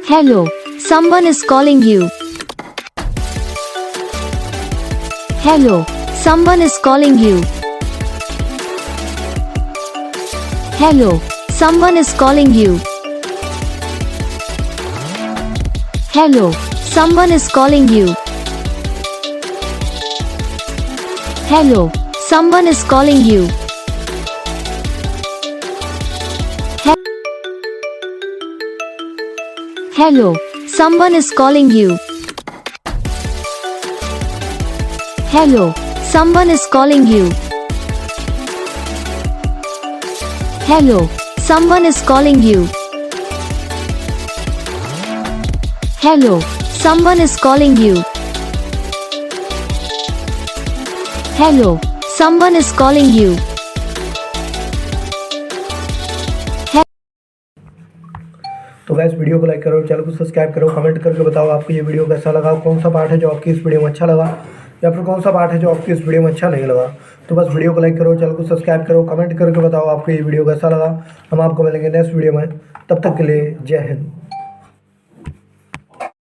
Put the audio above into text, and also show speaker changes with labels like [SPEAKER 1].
[SPEAKER 1] Hello, someone is calling you. Hello, someone is calling you. Hello, someone is calling you. Hello, someone is calling you. Hello, someone is calling you. Hello, someone is calling you. Hello, someone is calling you. Hello, someone is calling you. Hello, someone is calling you. Hello, someone is calling you.
[SPEAKER 2] तो gas video को like करो, channel को subscribe करो, comment करके बताओ आपको ये video कैसा लगा, कौन सा पार्ट है जो आपकी इस वीडियो में अच्छा लगा या फिर कौन सा पार्ट है जो आपकी इस वीडियो में अच्छा नहीं लगा। तो बस वीडियो को लाइक करो, चैनल को सब्सक्राइब करो, कमेंट करके बताओ आपको ये वीडियो कैसा लगा। हम आपको मिलेंगे नेक्स्ट वीडियो में, तब तक के लिए जय हिंद।